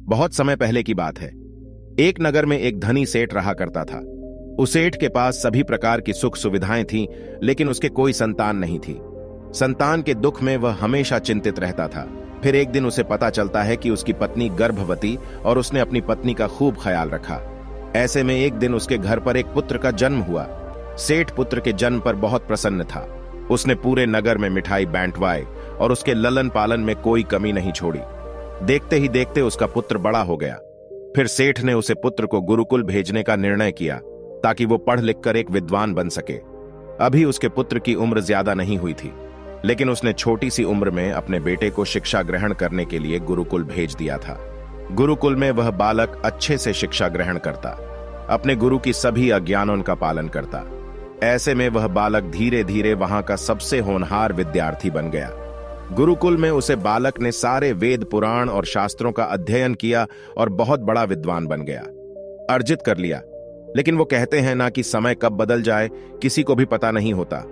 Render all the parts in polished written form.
बहुत समय पहले की बात है। एक नगर में एक धनी सेठ रहा करता था। उस सेठ के पास सभी प्रकार की सुख सुविधाएं थीं, लेकिन उसके कोई संतान नहीं थी। संतान के दुख में वह हमेशा चिंतित रहता था। फिर एक दिन उसे पता चलता है कि उसकी पत्नी गर्भवती और उसने अपनी पत्नी का खूब ख्याल रखा। ऐसे में एक दिन उसके घर पर एक पुत्र का जन्म हुआ। सेठ पुत्र के जन्म पर बहुत प्रसन्न था। उसने पूरे नगर में मिठाई बांटवाई और उसके ललन पालन में कोई कमी नहीं छोड़ी। देखते ही देखते उसका पुत्र बड़ा हो गया। फिर सेठ ने उसे पुत्र को गुरुकुल भेजने का निर्णय किया ताकि वो पढ़ लिख कर एक विद्वान बन सके। अभी उसके पुत्र की उम्र ज्यादा नहीं हुई थी, लेकिन उसने छोटी सी उम्र में अपने बेटे को शिक्षा ग्रहण करने के लिए गुरुकुल भेज दिया था। गुरुकुल में वह बालक अच्छे से शिक्षा ग्रहण करता, अपने गुरु की सभी आज्ञाओं का पालन करता। ऐसे में वह बालक धीरे धीरे वहां का सबसे होनहार विद्यार्थी बन गया। गुरुकुल में उसे बालक ने सारे वेद पुराण और शास्त्रों का अध्ययन किया और बहुत बड़ा विद्वान बन गया, अर्जित कर लिया। लेकिन वो कहते हैं ना कि समय कब बदल जाए किसी को भी पता नहीं होता।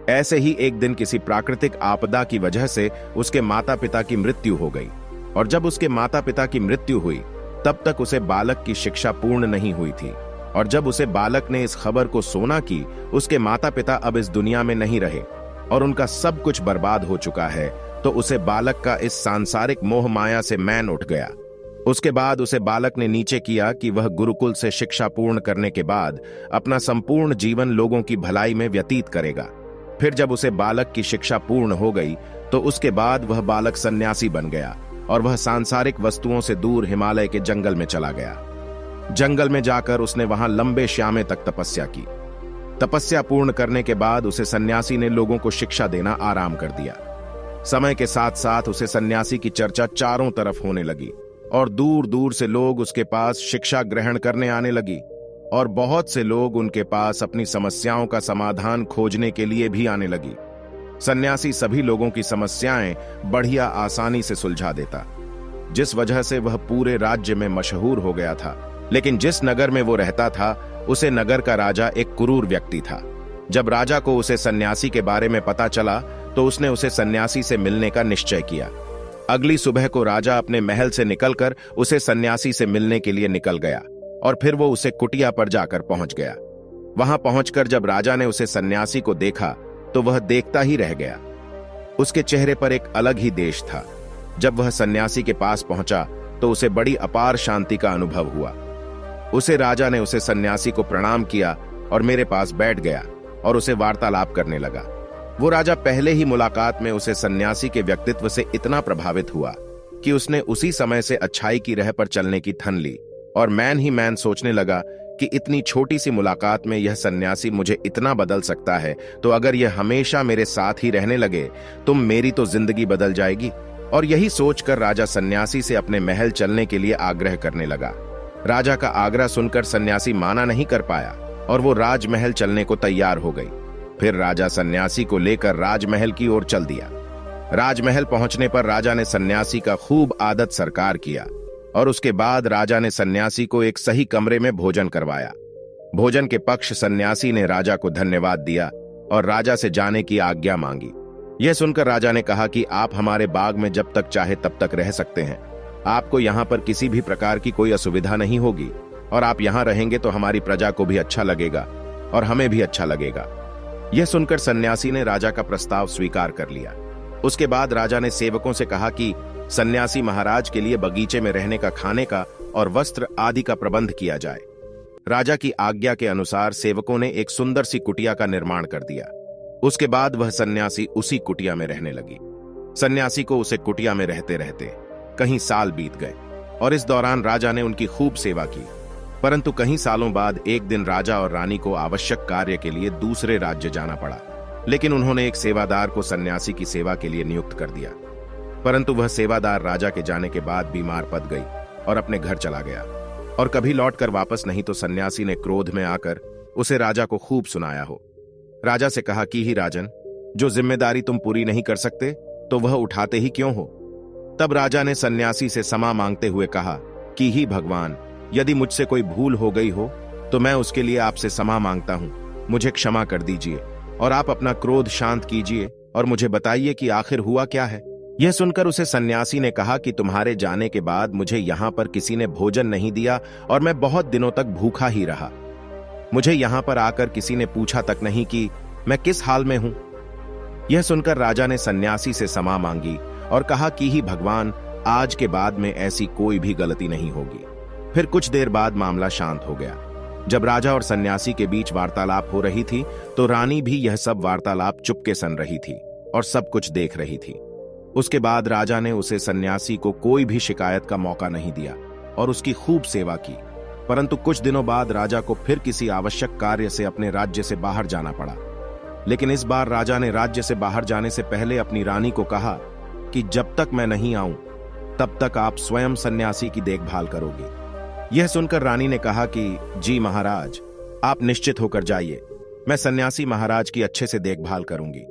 ऐसे ही एक दिन किसी प्राकृतिक आपदा की वजह से उसके माता पिता की मृत्यु हो गई, और जब उसके माता पिता की मृत्यु हुई तब तक उसे बालक की शिक्षा पूर्ण नहीं हुई थी। और जब उसे बालक ने इस खबर को सुना कि उसके माता पिता अब इस दुनिया में नहीं रहे और उनका सब कुछ बर्बाद हो चुका है, तो उसे बालक का इस सांसारिक मोह माया से मैन उठ गया। उसके बाद उसे बालक ने नीचे किया कि वह गुरुकुल से शिक्षा पूर्ण करने के बाद अपना संपूर्ण जीवन लोगों की भलाई में व्यतीत करेगा। फिर जब उसे बालक की शिक्षा पूर्ण हो गई तो उसके बाद वह बालक सन्यासी बन गया और वह सांसारिक वस्तुओं से दूर हिमालय के जंगल में चला गया। जंगल में जाकर उसने वहां लंबे श्यामे तक तपस्या की। तपस्या पूर्ण करने के बाद उसे सन्यासी ने लोगों को शिक्षा देना आराम कर दिया। समय के साथ साथ उसे सन्यासी की चर्चा चारों तरफ होने लगी और दूर दूर से लोग उसके पास शिक्षा ग्रहण करने आने लगी, और बहुत से लोग उनके पास अपनी समस्याओं का समाधान खोजने के लिए भी आने लगी। सन्यासी सभी लोगों की समस्याएं बढ़िया आसानी से सुलझा देता, जिस वजह से वह पूरे राज्य में मशहूर हो गया था। लेकिन जिस नगर में वो रहता था उसे नगर का राजा एक क्रूर व्यक्ति था। जब राजा को उसे सन्यासी के बारे में पता चला तो उसने उसे सन्यासी से मिलने का निश्चय किया। अगली सुबह को राजा अपने महल से निकलकर उसे सन्यासी से मिलने के लिए निकल गया, और फिर वो उसे कुटिया पर जाकर पहुंच गया। वहां पहुंचकर जब राजा ने उसे सन्यासी को देखा तो वह देखता ही रह गया। उसके चेहरे पर एक अलग ही देश था। जब वह सन्यासी के पास पहुंचा तो उसे बड़ी अपार शांति का अनुभव हुआ। उसे राजा ने उसे सन्यासी को प्रणाम किया और मेरे पास बैठ गया और उसे वार्तालाप करने लगा। वो राजा पहले ही मुलाकात में उसे सन्यासी के व्यक्तित्व से इतना प्रभावित हुआ कि उसने उसी समय से अच्छाई की राह पर चलने की ठन ली, और मैन ही मैन सोचने लगा कि इतनी छोटी सी मुलाकात में यह सन्यासी मुझे इतना बदल सकता है, तो अगर यह हमेशा मेरे साथ ही रहने लगे तो मेरी तो जिंदगी बदल जाएगी। और यही सोचकर राजा सन्यासी से अपने महल चलने के लिए आग्रह करने लगा। राजा का आग्रह सुनकर सन्यासी माना नहीं कर पाया और वो राजमहल चलने को तैयार हो गई। फिर राजा सन्यासी को लेकर राजमहल की ओर चल दिया। राजमहल पहुंचने पर राजा ने सन्यासी का खूब आदत सत्कार किया, और उसके बाद राजा ने सन्यासी को एक सही कमरे में भोजन करवाया। भोजन के पक्ष सन्यासी ने राजा को धन्यवाद दिया और राजा से जाने की आज्ञा मांगी। यह सुनकर राजा ने कहा कि आप हमारे बाग में जब तक चाहे तब तक रह सकते हैं। आपको यहाँ पर किसी भी प्रकार की कोई असुविधा नहीं होगी, और आप यहाँ रहेंगे तो हमारी प्रजा को भी अच्छा लगेगा और हमें भी अच्छा लगेगा। यह सुनकर सन्यासी ने राजा का प्रस्ताव स्वीकार कर लिया। उसके बाद राजा ने सेवकों से कहा कि सन्यासी महाराज के लिए बगीचे में रहने का, खाने का और वस्त्र आदि का प्रबंध किया जाए। राजा की आज्ञा के अनुसार सेवकों ने एक सुंदर सी कुटिया का निर्माण कर दिया। उसके बाद वह सन्यासी उसी कुटिया में रहने लगी। सन्यासी को उसे कुटिया में रहते रहते कहीं साल बीत गए, और इस दौरान राजा ने उनकी खूब सेवा की। परंतु कहीं सालों बाद एक दिन राजा और रानी को आवश्यक कार्य के लिए दूसरे राज्य जाना पड़ा, लेकिन उन्होंने एक सेवादार को सन्यासी की सेवा के लिए नियुक्त कर दिया। परंतु वह सेवादार राजा के जाने के बाद बीमार पड़ गई और अपने घर चला गया, और कभी लौटकर वापस नहीं। तो सन्यासी ने क्रोध में आकर उसे राजा को खूब सुनाया हो। राजा से कहा कि ही राजन, जो जिम्मेदारी तुम पूरी नहीं कर सकते तो वह उठाते ही क्यों हो। तब राजा ने सन्यासी से क्षमा मांगते हुए कहा कि ही भगवान, यदि मुझसे कोई भूल हो गई हो तो मैं उसके लिए आपसे क्षमा मांगता हूं। मुझे क्षमा कर दीजिए और आप अपना क्रोध शांत कीजिए और मुझे बताइए कि आखिर हुआ क्या है। यह सुनकर उसे सन्यासी ने कहा कि तुम्हारे जाने के बाद मुझे यहां पर किसी ने भोजन नहीं दिया और मैं बहुत दिनों तक भूखा ही रहा। मुझे यहां पर आकर किसी ने पूछा तक नहीं कि मैं किस हाल में हूं। यह सुनकर राजा ने सन्यासी से क्षमा मांगी और कहा कि ही भगवान, आज के बाद में ऐसी कोई भी गलती नहीं होगी। फिर कुछ देर बाद मामला शांत हो गया। जब राजा और सन्यासी के बीच वार्तालाप हो रही थी तो रानी भी यह सब वार्तालाप चुपके सुन रही थी और सब कुछ देख रही थी। उसके बाद राजा ने उसे सन्यासी को कोई भी शिकायत का मौका नहीं दिया और उसकी खूब सेवा की। परंतु कुछ दिनों बाद राजा को फिर किसी आवश्यक कार्य से अपने राज्य से बाहर जाना पड़ा। लेकिन इस बार राजा ने राज्य से बाहर जाने से पहले अपनी रानी को कहा कि जब तक मैं नहीं आऊं तब तक आप स्वयं सन्यासी की देखभाल करोगे। यह सुनकर रानी ने कहा कि जी महाराज, आप निश्चित होकर जाइए, मैं सन्यासी महाराज की अच्छे से देखभाल करूंगी।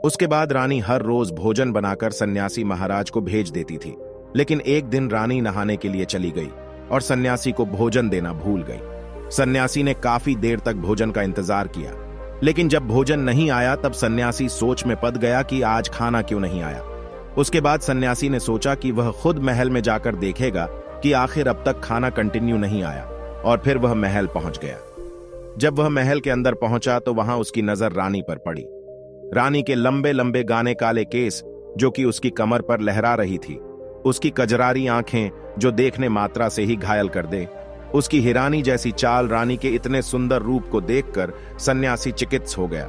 उसके बाद रानी हर रोज भोजन बनाकर सन्यासी महाराज को भेज देती थी। लेकिन एक दिन रानी नहाने के लिए चली गई और सन्यासी को भोजन देना भूल गई। सन्यासी ने काफी देर तक भोजन का इंतजार किया, लेकिन जब भोजन नहीं आया तब सन्यासी सोच में पड़ गया कि आज खाना क्यों नहीं आया। उसके बाद सन्यासी ने सोचा कि वह खुद महल में जाकर देखेगा कि आखिर अब तक खाना कंटिन्यू नहीं आया, और फिर वह महल पहुंच गया। जब वह महल के अंदर पहुंचा तो वहां उसकी नजर रानी पर पड़ी। रानी के लंबे लंबे गाने काले केस जो कि उसकी कमर पर लहरा रही थी, उसकी कजरारी आंखें जो देखने मात्रा से ही घायल कर दे, उसकी हिरानी जैसी चाल, रानी के इतने सुंदर रूप को देखकर सन्यासी चिकित्स हो गया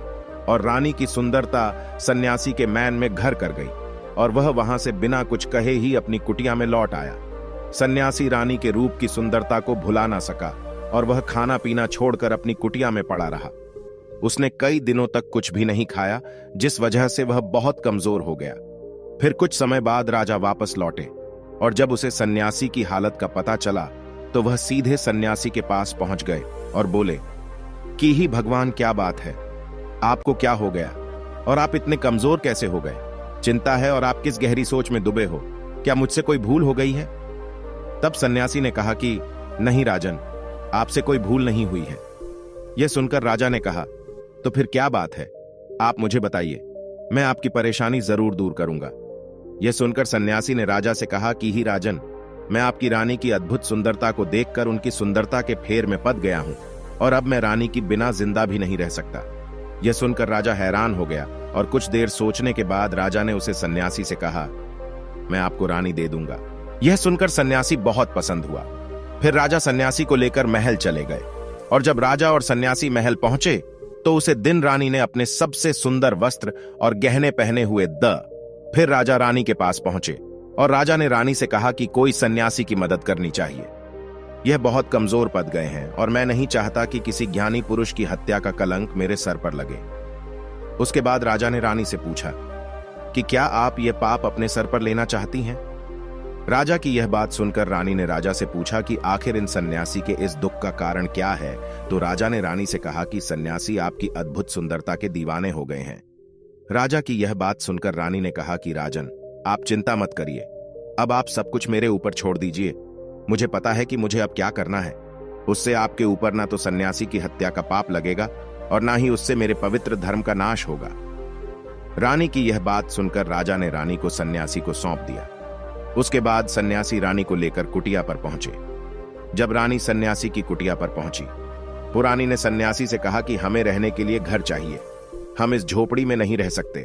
और रानी की सुंदरता सन्यासी के मैन में घर कर गई और वह वहां से बिना कुछ कहे ही अपनी कुटिया में लौट आया। सन्यासी रानी के रूप की सुंदरता को भुला ना सका और वह खाना पीना छोड़कर अपनी कुटिया में पड़ा रहा। उसने कई दिनों तक कुछ भी नहीं खाया, जिस वजह से वह बहुत कमजोर हो गया। फिर कुछ समय बाद राजा वापस लौटे और जब उसे सन्यासी की हालत का पता चला तो वह सीधे सन्यासी के पास पहुंच गए और बोले कि ही भगवान, क्या बात है, आपको क्या हो गया और आप इतने कमजोर कैसे हो गए? चिंता है और आप किस गहरी सोच में डूबे हो? क्या मुझसे कोई भूल हो गई है? तब सन्यासी ने कहा कि नहीं राजन, आपसे कोई भूल नहीं हुई है। यह सुनकर राजा ने कहा, तो फिर क्या बात है, आप मुझे बताइए, मैं आपकी परेशानी जरूर दूर करूंगा। यह सुनकर सन्यासी ने राजा से कहा कि ही राजन, मैं आपकी रानी की अद्भुत सुंदरता को देखकर उनकी सुंदरता के फेर में पड़ गया हूं और अब मैं रानी की बिना जिंदा भी नहीं रह सकता। यह सुनकर राजा हैरान हो गया और कुछ देर सोचने के बाद राजा ने उसे सन्यासी से कहा, मैं आपको रानी दे दूंगा। यह सुनकर सन्यासी बहुत पसंद हुआ। फिर राजा सन्यासी को लेकर महल चले गए और जब राजा और सन्यासी महल पहुंचे तो उसे दिन रानी ने अपने सबसे सुंदर वस्त्र और गहने पहने हुए फिर राजा रानी के पास पहुंचे और राजा ने रानी से कहा कि कोई सन्यासी की मदद करनी चाहिए। यह बहुत कमजोर पड़ गए हैं और मैं नहीं चाहता कि किसी ज्ञानी पुरुष की हत्या का कलंक मेरे सर पर लगे। उसके बाद राजा ने रानी से पूछा कि क्या आप यह पाप अपने सर पर लेना चाहती हैं? राजा की यह बात सुनकर रानी ने राजा से पूछा कि आखिर इन सन्यासी के इस दुख का कारण क्या है। तो राजा ने रानी से कहा कि सन्यासी आपकी अद्भुत सुंदरता के दीवाने हो गए हैं। राजा की यह बात सुनकर रानी ने कहा कि राजन, आप चिंता मत करिए, अब आप सब कुछ मेरे ऊपर छोड़ दीजिए। मुझे पता है कि मुझे अब क्या करना है। उससे आपके ऊपर ना तो सन्यासी की हत्या का पाप लगेगा और ना ही उससे मेरे पवित्र धर्म का नाश होगा। रानी की यह बात सुनकर राजा ने रानी को सन्यासी को सौंप दिया। उसके बाद सन्यासी रानी को लेकर कुटिया पर पहुंचे। जब रानी सन्यासी की कुटिया पर पहुंची, पुरानी ने सन्यासी से कहा कि हमें रहने के लिए घर चाहिए, हम इस झोपड़ी में नहीं रह सकते।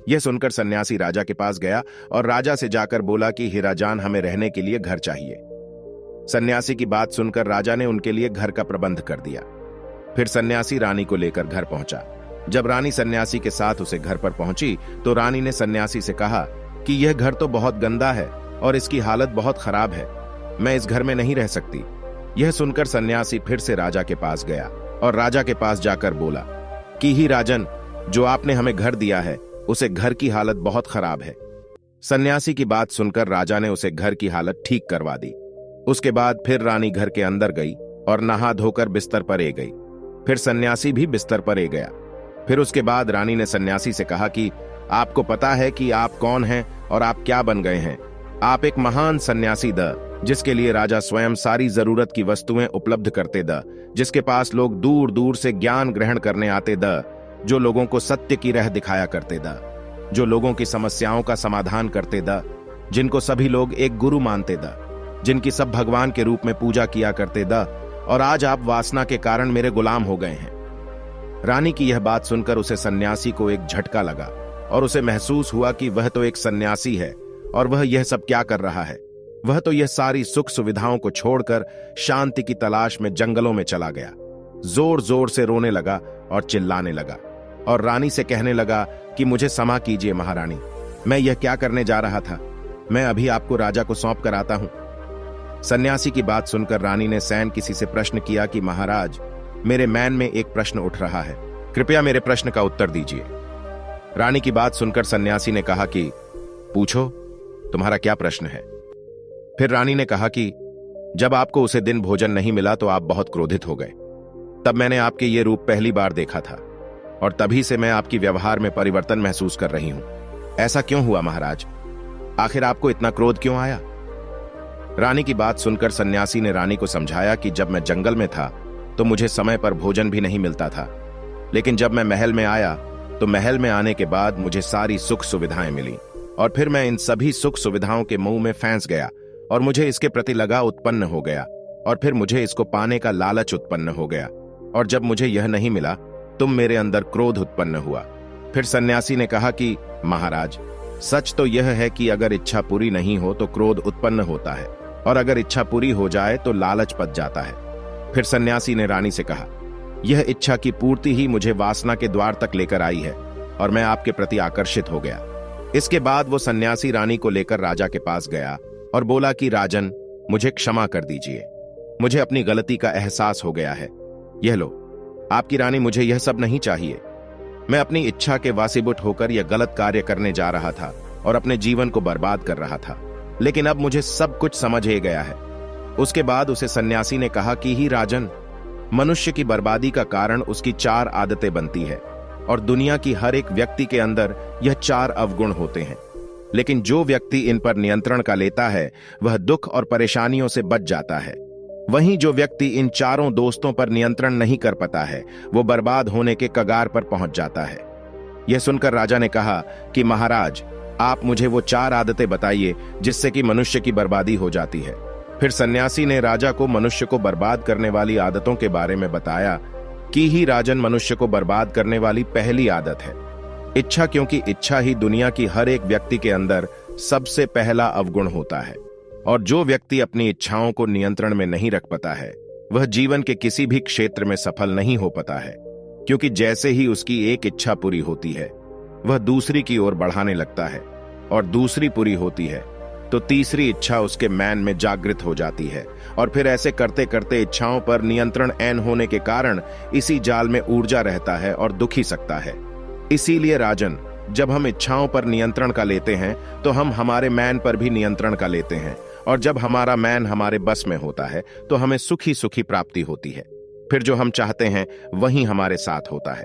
यह सुनकर सन्यासी राजा के पास गया और राजा से जाकर बोला कि हीराजान, हमें रहने के लिए घर चाहिए। सन्यासी की बात सुनकर राजा ने उनके लिए घर का प्रबंध कर दिया। फिर सन्यासी रानी को लेकर घर पहुंचा। जब रानी सन्यासी के साथ उसे घर पर पहुंची तो रानी ने सन्यासी से कहा कि यह घर तो बहुत गंदा है और इसकी हालत बहुत खराब है, मैं इस घर में नहीं रह सकती। यह सुनकर सन्यासी फिर से राजा के पास गया और राजा के पास जाकर बोला कि ही राजन, जो आपने हमें घर दिया है उसे घर की हालत बहुत खराब है। सन्यासी की बात सुनकर राजा ने उसे घर की हालत ठीक करवा दी। उसके बाद फिर रानी घर के अंदर गई और नहा धोकर बिस्तर पर ए गई। फिर सन्यासी भी बिस्तर पर ए गया। फिर उसके बाद रानी ने सन्यासी से कहा कि आपको पता है कि आप कौन हैं और आप क्या बन गए हैं। आप एक महान सन्यासी जिसके लिए राजा स्वयं सारी जरूरत की वस्तुएं उपलब्ध करते जिसके पास लोग दूर दूर से ज्ञान ग्रहण करने आते जो लोगों को सत्य की राह दिखाया करते जो लोगों की समस्याओं का समाधान करते द, जिनको सभी लोग एक गुरु मानते द, जिनकी सब भगवान के रूप में पूजा किया करते द, और आज आप वासना के कारण मेरे गुलाम हो गए हैं। रानी की यह बात सुनकर उसे सन्यासी को एक झटका लगा और उसे महसूस हुआ कि वह तो एक सन्यासी है और वह यह सब क्या कर रहा है। वह तो यह सारी सुख सुविधाओं को छोड़कर शांति की तलाश में जंगलों में चला गया। जोर जोर से रोने लगा और चिल्लाने लगा और रानी से कहने लगा कि मुझे क्षमा कीजिए महारानी, मैं यह क्या करने जा रहा था। मैं अभी आपको राजा को सौंप कर आता हूं। सन्यासी की बात सुनकर रानी ने सैन किसी से प्रश्न किया कि महाराज, मेरे मन में एक प्रश्न उठ रहा है, कृपया मेरे प्रश्न का उत्तर दीजिए। रानी की बात सुनकर सन्यासी ने कहा कि पूछो, तुम्हारा क्या प्रश्न है। फिर रानी ने कहा कि जब आपको उसे दिन भोजन नहीं मिला तो आप बहुत क्रोधित हो गए। तब मैंने आपके ये रूप पहली बार देखा था और तभी से मैं आपकी व्यवहार में परिवर्तन महसूस कर रही हूं। ऐसा क्यों हुआ महाराज? आखिर आपको इतना क्रोध क्यों आया? रानी की बात सुनकर सन्यासी ने रानी को समझाया कि जब मैं जंगल में था तो मुझे समय पर भोजन भी नहीं मिलता था, लेकिन जब मैं महल में आया तो महल में आने के बाद मुझे सारी सुख सुविधाएं मिली और फिर मैं इन सभी सुख सुविधाओं के मुंह में फंस गया और मुझे इसके प्रति लगाव उत्पन्न हो गया और फिर मुझे इसको पाने का लालच उत्पन्न हो गया और जब मुझे यह नहीं मिला तुम मेरे अंदर क्रोध उत्पन्न हुआ। फिर सन्यासी ने कहा कि महाराज, सच तो यह है कि अगर इच्छा पूरी नहीं हो तो क्रोध उत्पन्न होता है और अगर इच्छा पूरी हो जाए तो लालच पच जाता है। फिर सन्यासी ने रानी से कहा, यह इच्छा की पूर्ति ही मुझे वासना के द्वार तक लेकर आई है और मैं आपके प्रति आकर्षित हो गया। इसके बाद वो सन्यासी रानी को लेकर राजा के पास गया और बोला कि राजन, मुझे क्षमा कर दीजिए, मुझे अपनी गलती का एहसास हो गया है। यह लो, आपकी रानी, मुझे यह सब नहीं चाहिए। मैं अपनी इच्छा के वासीबुट होकर यह गलत कार्य करने जा रहा था और अपने जीवन को बर्बाद कर रहा था, लेकिन अब मुझे सब कुछ समझ ही गया है। उसके बाद उसे सन्यासी ने कहा कि ही राजन, मनुष्य की बर्बादी का कारण उसकी 4 आदतें बनती है और दुनिया की हर एक व्यक्ति के अंदर यह 4 अवगुण होते हैं, लेकिन जो व्यक्ति इन पर नियंत्रण का लेता है वह दुख और परेशानियों से बच जाता है। वहीं जो व्यक्ति इन 4 दोस्तों पर नियंत्रण नहीं कर पाता है वो बर्बाद होने के कगार पर पहुंच जाता है। यह सुनकर राजा ने कहा कि महाराज, आप मुझे वो 4 आदतें बताइए जिससे कि मनुष्य की बर्बादी हो जाती है। फिर सन्यासी ने राजा को मनुष्य को बर्बाद करने वाली आदतों के बारे में बताया कि ही राजन, मनुष्य को बर्बाद करने वाली पहली आदत है इच्छा, क्योंकि इच्छा ही दुनिया की हर एक व्यक्ति के अंदर सबसे पहला अवगुण होता है और जो व्यक्ति अपनी इच्छाओं को नियंत्रण में नहीं रख पाता है वह जीवन के किसी भी क्षेत्र में सफल नहीं हो पाता है, क्योंकि जैसे ही उसकी एक इच्छा पूरी होती है वह दूसरी की ओर बढ़ाने लगता है और दूसरी पूरी होती है तो तीसरी इच्छा उसके मन में जागृत हो जाती है और फिर ऐसे करते करते इच्छाओं पर नियंत्रण ऐन होने के कारण इसी जाल में ऊर्जा रहता है और दुख ही सकता है। इसीलिए राजन, जब हम इच्छाओं पर नियंत्रण का लेते हैं तो हम हमारे मन पर भी नियंत्रण का लेते हैं और जब हमारा मन हमारे बस में होता है तो हमें सुखी सुखी प्राप्ति होती है। फिर जो हम चाहते हैं वही हमारे साथ होता है।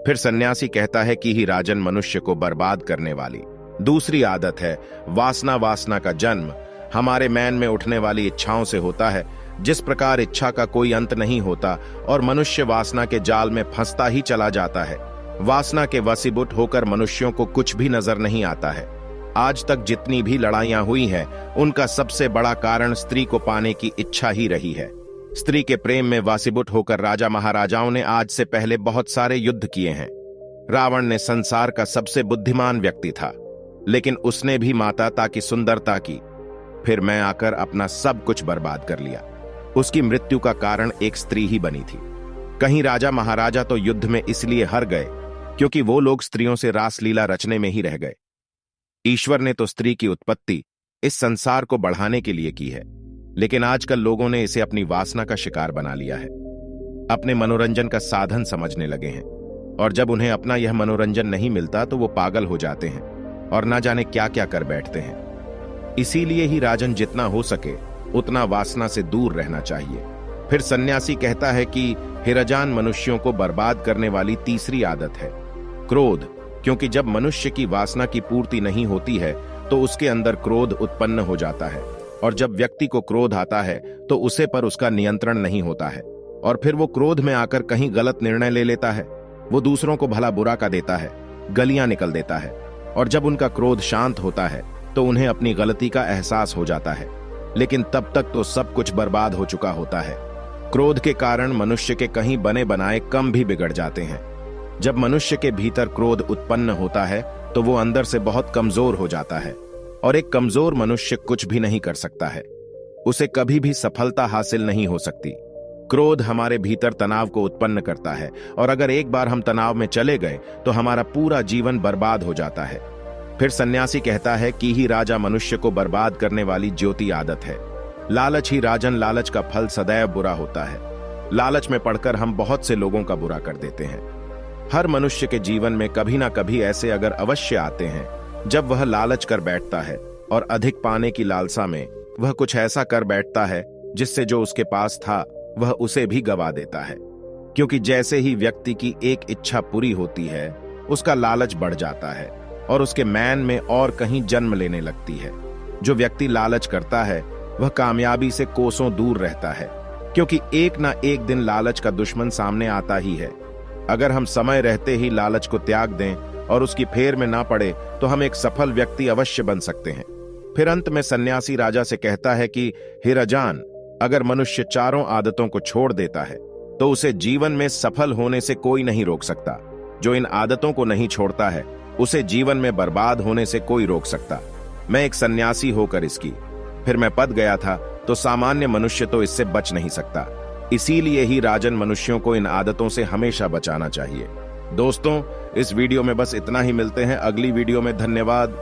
फिर सन्यासी कहता है कि ही राजन, मनुष्य को बर्बाद करने वाली दूसरी आदत है वासना। वासना का जन्म हमारे मन में उठने वाली इच्छाओं से होता है। जिस प्रकार इच्छा का कोई अंत नहीं होता और मनुष्य वासना के जाल में फंसता ही चला जाता है, वासना के वशीभूत होकर मनुष्यों को कुछ भी नजर नहीं आता है। आज तक जितनी भी लड़ाइयां हुई हैं उनका सबसे बड़ा कारण स्त्री को पाने की इच्छा ही रही है। स्त्री के प्रेम में वशीभूत होकर राजा महाराजाओं ने आज से पहले बहुत सारे युद्ध किए हैं। रावण ने संसार का सबसे बुद्धिमान व्यक्ति था, लेकिन उसने भी माता की सुंदरता की, फिर मैं आकर अपना सब कुछ बर्बाद कर लिया। उसकी मृत्यु का कारण एक स्त्री ही बनी थी। कहीं राजा महाराजा तो युद्ध में इसलिए हार गए क्योंकि वो लोग स्त्रियों से रासलीला रचने में ही रह गए। ईश्वर ने तो स्त्री की उत्पत्ति इस संसार को बढ़ाने के लिए की है, लेकिन आजकल लोगों ने इसे अपनी वासना का शिकार बना लिया है, अपने मनोरंजन का साधन समझने लगे हैं और जब उन्हें अपना यह मनोरंजन नहीं मिलता तो वो पागल हो जाते हैं और ना जाने क्या क्या कर बैठते हैं। इसीलिए ही राजन, जितना हो सके उतना वासना से दूर रहना चाहिए। फिर सन्यासी कहता है कि हिरजान, मनुष्यों को बर्बाद करने वाली तीसरी आदत है क्रोध, क्योंकि जब मनुष्य की वासना की पूर्ति नहीं होती है तो उसके अंदर क्रोध उत्पन्न हो जाता है और जब व्यक्ति को क्रोध आता है तो उसे पर उसका नियंत्रण नहीं होता है और फिर वो क्रोध में आकर कहीं गलत निर्णय ले लेता है। वो दूसरों को भला बुरा का देता है, गलियां निकल देता है और जब उनका क्रोध शांत होता है तो उन्हें अपनी गलती का एहसास हो जाता है, लेकिन तब तक तो सब कुछ बर्बाद हो चुका होता है। क्रोध के कारण मनुष्य के कहीं बने बनाए काम भी बिगड़ जाते हैं। जब मनुष्य के भीतर क्रोध उत्पन्न होता है तो वो अंदर से बहुत कमजोर हो जाता है, और एक कमजोर मनुष्य कुछ भी नहीं कर सकता है। उसे कभी भी सफलता हासिल नहीं हो सकती। क्रोध हमारे भीतर तनाव को उत्पन्न करता है, और अगर एक बार हम तनाव में चले गए तो हमारा पूरा जीवन बर्बाद हो जाता है। फिर सन्यासी कहता है कि ही राजा मनुष्य को बर्बाद करने वाली ज्योति आदत है। लालच ही राजन, लालच का फल सदैव बुरा होता है। लालच में पड़कर हम बहुत से लोगों का बुरा कर देते हैं। हर मनुष्य के जीवन में कभी ना कभी ऐसे अगर अवश्य आते हैं जब वह लालच कर बैठता है और अधिक पाने की लालसा में वह कुछ ऐसा कर बैठता है जिससे जो उसके पास था वह उसे भी गवा देता है। क्योंकि जैसे ही व्यक्ति की एक इच्छा पूरी होती है उसका लालच बढ़ जाता है और उसके मैन में और कहीं जन्म लेने लगती है। जो व्यक्ति लालच करता है वह कामयाबी से कोसों दूर रहता है, क्योंकि एक ना एक दिन लालच का दुश्मन सामने आता ही है। अगर हम समय रहते ही लालच को त्याग दें और उसकी फेर में ना पड़े तो हम एक सफल व्यक्ति अवश्य बन सकते हैं। फिर अंत में सन्यासी राजा से कहता है कि हे राजन, अगर मनुष्य चारों आदतों को छोड़ देता है तो उसे जीवन में सफल होने से कोई नहीं रोक सकता। जो इन आदतों को नहीं छोड़ता है उसे जीवन में बर्बाद होने से कोई रोक सकता। मैं एक सन्यासी होकर इसकी फिर मैं पद गया था तो सामान्य मनुष्य तो इससे बच नहीं सकता। इसीलिए ही राजन मनुष्यों को इन आदतों से हमेशा बचाना चाहिए। दोस्तों, इस वीडियो में बस इतना ही। मिलते हैं अगली वीडियो में। धन्यवाद।